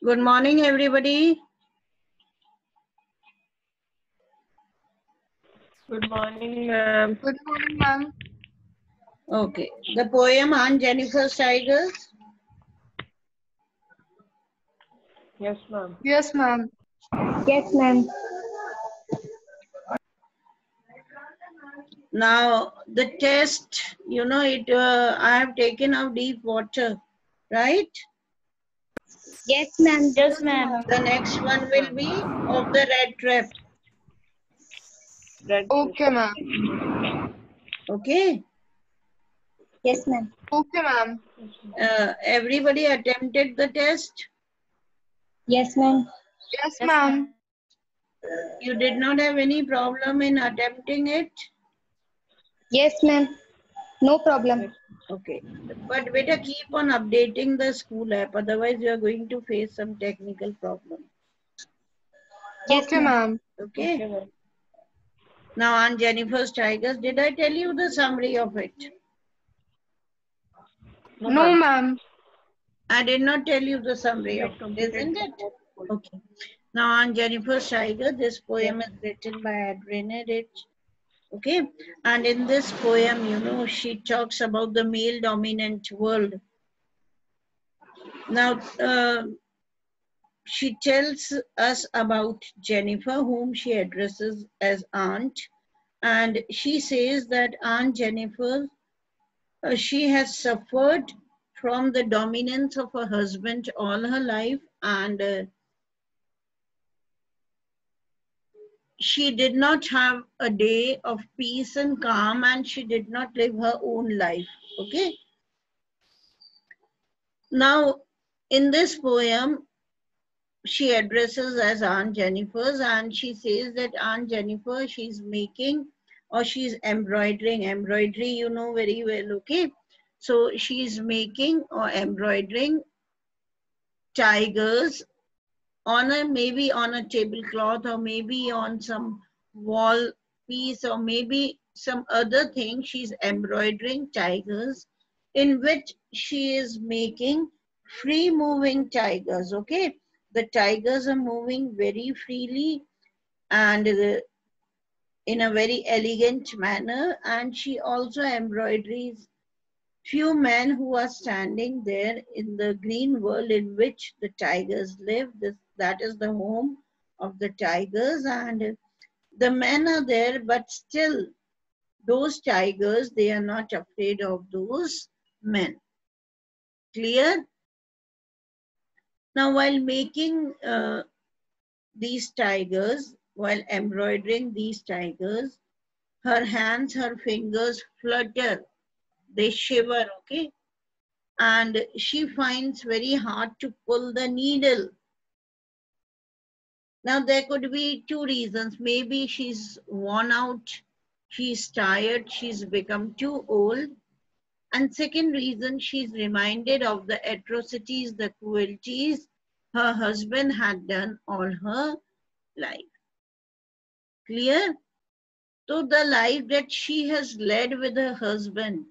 Good morning, everybody. Good morning, ma'am. Good morning, ma'am. Okay, the poem Aunt Jennifer's Tigers. Yes, ma'am. Yes, ma'am. Yes, ma'am. Now, the test, I have taken out deep water, right? Yes, ma'am. Yes, ma'am. The next one Yes, will ma'am. be of the red trap. Red Okay, ma'am. Okay, Yes, ma'am. Okay, ma'am. everybody attempted the test. Yes, ma'am. Yes, ma'am. You did not have any problem in attempting it. Yes, ma'am. No problem. Yes, Okay, but better keep on updating the school app, otherwise you are going to face some technical problem. Yes, Okay, ma'am. ma'am. Okay. okay, ma'am. Now on Jennifer's Tigers, did I tell you the summary of it? No, No, ma'am. ma'am. I did not tell you the summary We of have it, completed isn't the it? fourth poem. Okay. Now on Jennifer's Tiger, this poem Yes. is written by Adrienne Rich. Okay. And in this poem, she talks about the male dominant world. Now, she tells us about Jennifer, whom she addresses as aunt. And she says that Aunt Jennifer, she has suffered from the dominance of her husband all her life, and she did not have a day of peace and calm, and she did not live her own life. Okay. Now, in this poem, she addresses as Aunt Jennifer's, and she says that Aunt Jennifer, she's making or she's embroidering. Embroidery, you know very well. Okay. So she's making or embroidering tigers on a maybe on a tablecloth, or maybe on some wall piece, or maybe some other thing. She's embroidering tigers in which she is making free moving tigers. Okay, the tigers are moving very freely and in a very elegant manner, and she also embroiders few men who are standing there in the green world in which the tigers live. That is the home of the tigers, and the men are there, but still those tigers, they are not afraid of those men. Clear? Now, while making these tigers, while embroidering these tigers, her hands, her fingers flutter, they shiver, okay? And she finds very hard to pull the needle. Now, there could be two reasons. Maybe she's worn out, she's tired, she's become too old. And second reason, she's reminded of the atrocities, the cruelties her husband had done all her life. Clear? So the life that she has led with her husband,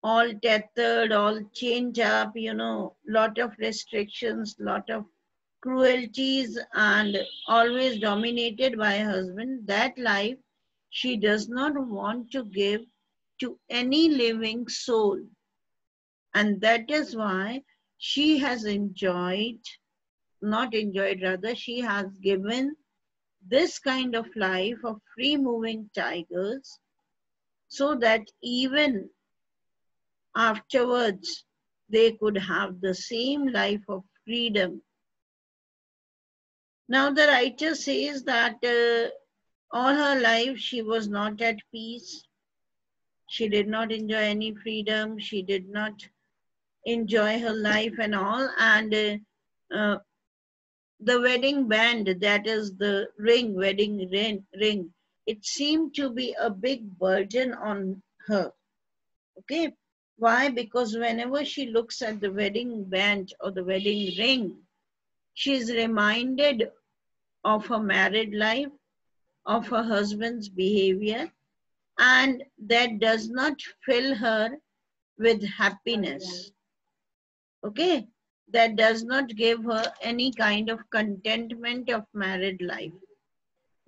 all tethered, all chained up, lot of restrictions, lot of cruelties, and always dominated by her husband, that life she does not want to give to any living soul. And that is why she has not enjoyed, rather, she has given this kind of life of free moving tigers so that even afterwards they could have the same life of freedom. Now, the writer says that all her life she was not at peace. She did not enjoy any freedom. She did not enjoy her life and all. And the wedding band, that is the wedding ring, it seemed to be a big burden on her. Okay. Why? Because whenever she looks at the wedding band or the wedding ring, she is reminded of her married life, of her husband's behavior, and that does not fill her with happiness. Okay? that does not give her any kind of contentment of married life.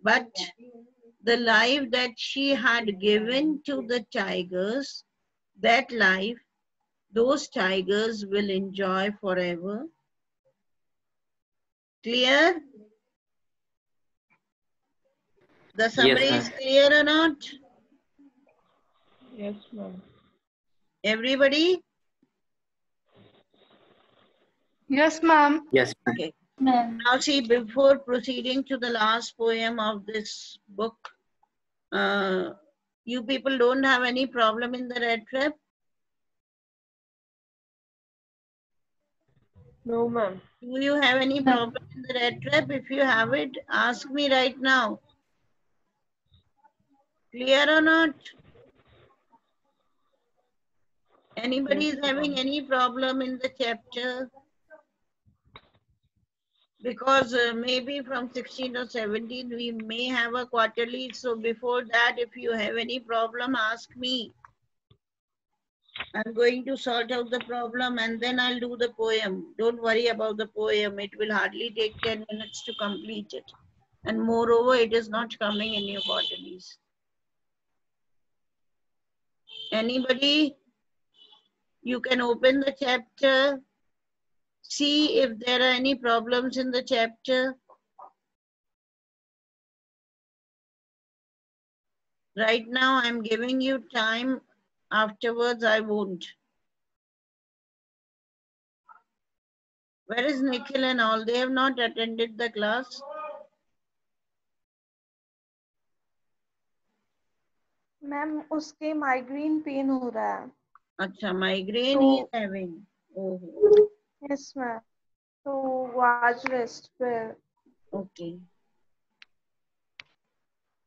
But the life that she had given to the tigers, that life, those tigers will enjoy forever. Clear? The summary is clear or not? Yes, ma'am. Everybody? Yes, ma'am. Yes, ma'am. Okay. Ma'am. Now see, before proceeding to the last poem of this book, you people don't have any problem in the red trap? No, ma'am. Do you have any problem in the red trap? If you have it, ask me right now. Clear or not? Anybody is having any problem in the chapter? Because maybe from 16 or 17 we may have a quarterly. So before that, if you have any problem, ask me. I'm going to sort out the problem and then I'll do the poem. Don't worry about the poem. It will hardly take 10 minutes to complete it. And moreover, it is not coming in your quarterlies. Anybody? You can open the chapter. See if there are any problems in the chapter. Right now, I'm giving you time. Afterwards, I won't. Where is Nikhil and all? They have not attended the class. Ma'am उसके migraine pen हो रहा है अच्छा, migraine he is having. Oh, yes ma'am तो वो आज rest पे okay.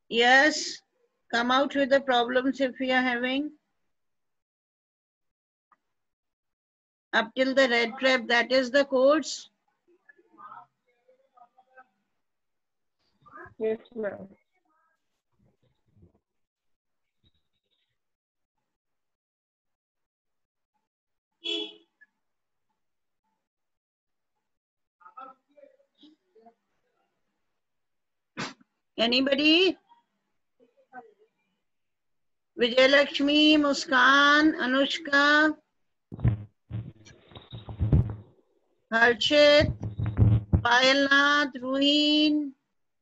Yes, come out with the problems if you are having. Up till the red trap, that is the course. Yes, ma'am. Anybody? Vijayalakshmi, Muskan, Anushka, Harshit, Payalnath, Ruhin,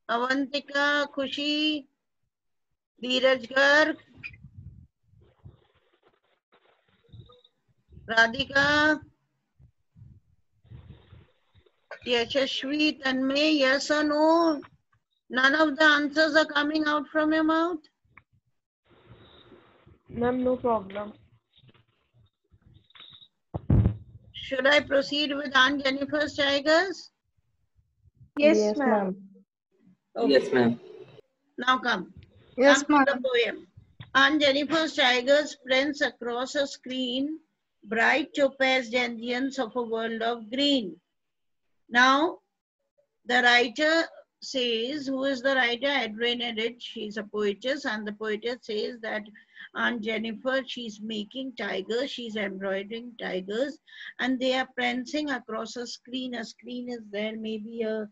Avantika, Khushi, Dheeraj Garg, Radhika, Yashashvi, Tanmay, yes or no? None of the answers are coming out from your mouth. Ma'am, no problem. Should I proceed with Aunt Jennifer's Tigers? Yes ma'am Okay. Yes, ma'am. Now come. Yes, Come to ma'am. the poem. Aunt Jennifer's Tigers prints across a screen bright topaz dandians of a world of green. Now, the writer says, who is the writer? Adrienne Edith. She's a poetess, and the poetess says that Aunt Jennifer, she's making tigers, she's embroidering tigers, and they are prancing across a screen. A screen is there, maybe a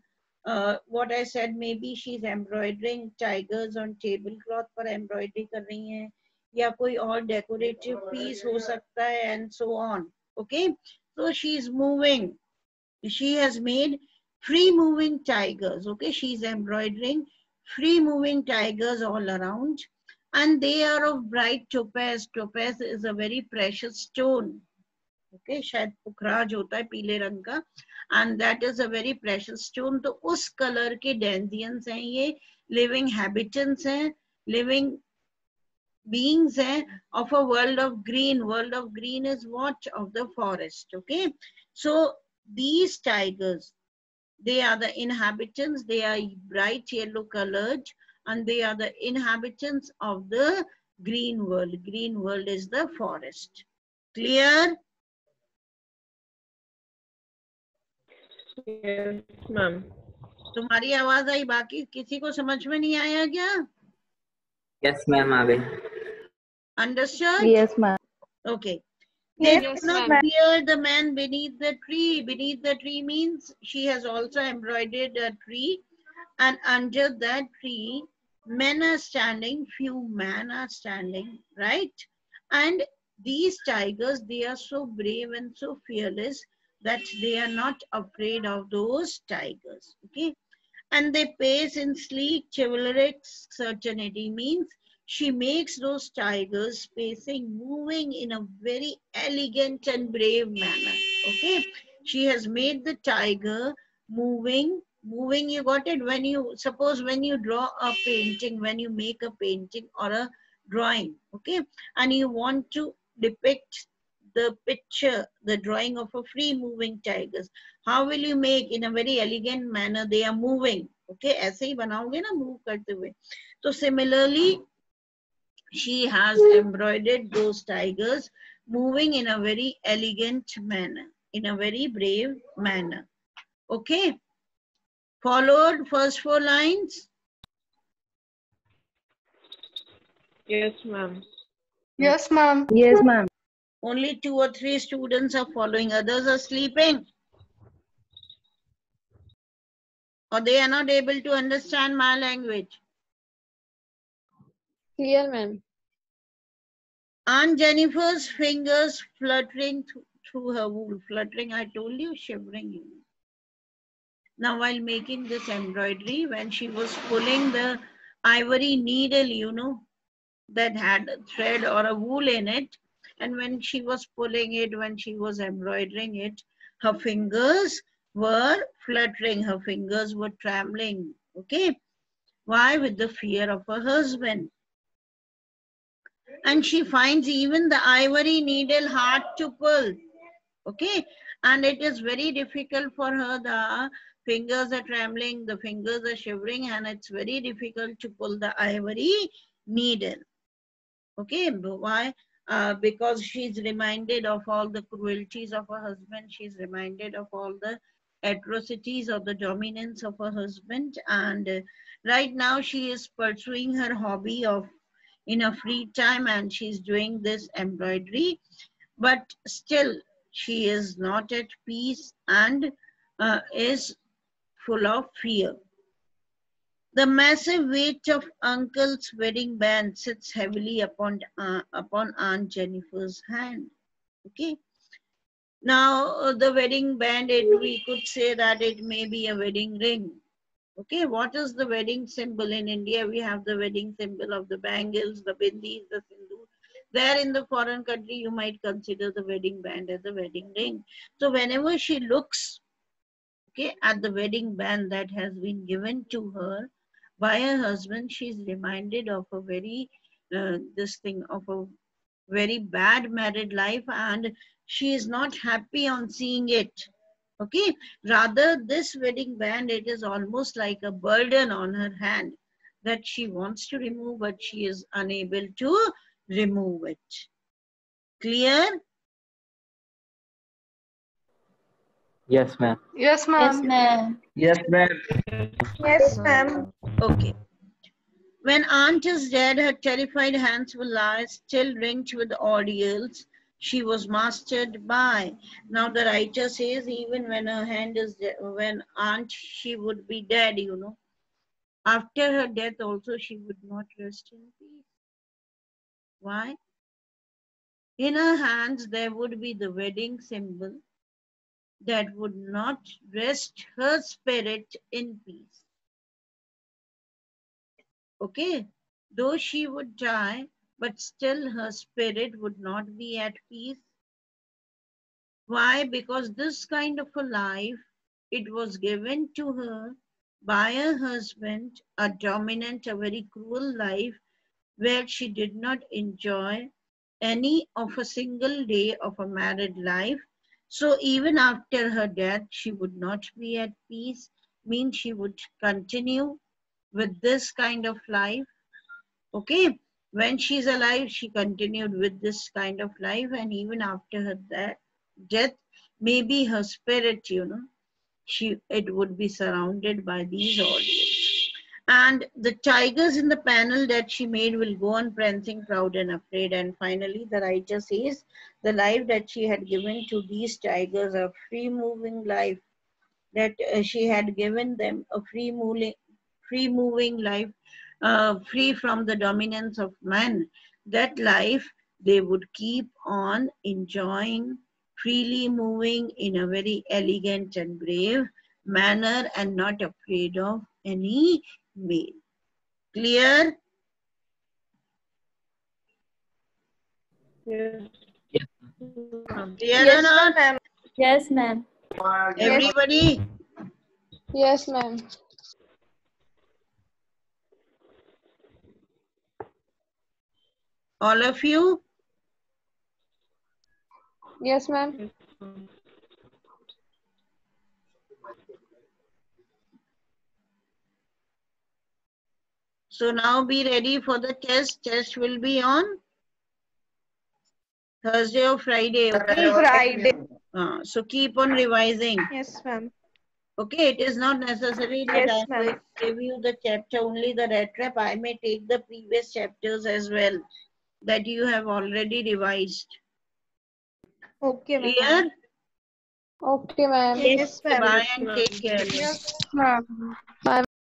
what I said, maybe she's embroidering tigers on tablecloth पर embroidery कर रही हैं, या कोई और decorative piece हो सकता है, and so on. Okay, so she's moving. She has made free moving tigers. Okay, she's embroidering free moving tigers all around, and they are of bright topaz. Topaz is a very precious stone. Okay, शायद पुखराज होता है पीले रंग का, and that is a very precious stone. तो उस colour के dandians हैं ये, living habitants हैं, living beings हैं of a world of green. World of green is what? Of the forest. Okay, so these tigers, they are the inhabitants, they are bright yellow colored, and they are the inhabitants of the green world. Green world is the forest. Clear? Yes, ma'am. तुम्हारी आवाज आई, बाकी किसी को समझ में नहीं आया क्या? Yes, ma'am. आ गई. Understood? Yes, ma'am. Okay. They Yes, do not ma'am. fear the man beneath the tree. Beneath the tree means she has also embroidered a tree, and under that tree, men are standing, few men are standing, right? And these tigers, they are so brave and so fearless that they are not afraid of those tigers, okay? And they pace in sleek, chivalric certainty means she makes those tigers pacing, moving in a very elegant and brave manner. Okay, she has made the tiger moving. You got it? When you suppose when you draw a painting, when you make a painting or a drawing, okay, and you want to depict the picture, the drawing of a free moving tigers. How will you make in a very elegant manner? They are moving. Okay, ऐसे ही बनाओगे ना move करते हुए. So similarly, she has embroidered those tigers moving in a very elegant manner, in a very brave manner. Okay, followed first 4 lines. Yes, ma'am. Yes, ma'am. Yes, ma'am. Only 2 or 3 students are following, others are sleeping. Or they are not able to understand my language. Clear, ma'am. Aunt Jennifer's fingers fluttering through her wool. Fluttering, I told you, shivering. Now, while making this embroidery, when she was pulling the ivory needle, you know, that had a thread or a wool in it, and when she was pulling it, when she was embroidering it, her fingers were fluttering, her fingers were trembling. Okay? Why? With the fear of her husband. And she finds even the ivory needle hard to pull. Okay, and it is very difficult for her. The fingers are trembling, the fingers are shivering, and it's very difficult to pull the ivory needle. Okay, why? Because she's reminded of all the cruelties of her husband. She's reminded of all the atrocities of the dominance of her husband, and right now she is pursuing her hobby of in her free time, and she's doing this embroidery, but still she is not at peace and is full of fear. The massive weight of Uncle's wedding band sits heavily upon Aunt Jennifer's hand. Okay. Now the wedding band, we could say that it may be a wedding ring. Okay, what is the wedding symbol in India? We have the wedding symbol of the bangles, the bindis, the sindoor. There in the foreign country, you might consider the wedding band as a wedding ring. So whenever she looks, okay, at the wedding band that has been given to her by her husband, she is reminded of a very, of a very bad married life, and she is not happy on seeing it. Okay, rather this wedding band, it is almost like a burden on her hand that she wants to remove, but she is unable to remove it. Clear? Yes, ma'am. Yes, Yes, ma'am. ma'am. Yes, ma'am. yes, ma'am. Okay. When aunt is dead, her terrified hands will lie still ringed with ordeals she was mastered by. Now the writer says even when her hand is dead, when aunt, she would be dead, you know. After her death also she would not rest in peace. Why? In her hands there would be the wedding symbol that would not rest her spirit in peace. Okay? Though she would die, but still her spirit would not be at peace. Why? Because this kind of a life, it was given to her by her husband, a dominant, a very cruel life, where she did not enjoy any of a single day of a married life. So even after her death, she would not be at peace, means she would continue with this kind of life. Okay, when she's alive, she continued with this kind of life, and even after her death, maybe her spirit, you know, it would be surrounded by these ordeals. And the tigers in the panel that she made will go on prancing, proud and afraid. And finally, the writer says the life that she had given to these tigers, a free moving life, that she had given them a free moving life, free from the dominance of man. That life they would keep on enjoying, freely moving in a very elegant and brave manner and not afraid of any male. Clear? Yes. Yes. Ma'am. Clear or Yes, not? ma'am. Yes, ma'am. Everybody? Yes, ma'am. All of you? Yes, ma'am. Yes, ma'am. So now be ready for the test. Test will be on Thursday or Friday, okay? Friday. So keep on revising. Yes, ma'am. Okay, it is not necessary that Yes, I'm going ma'am. to give you the chapter, only the retrap. I may take the previous chapters as well that you have already revised. Okay, ma'am. Clear? Okay, ma'am. Yes, ma'am. Bye Yes, and ma'am. take care. Yes, ma'am. Bye.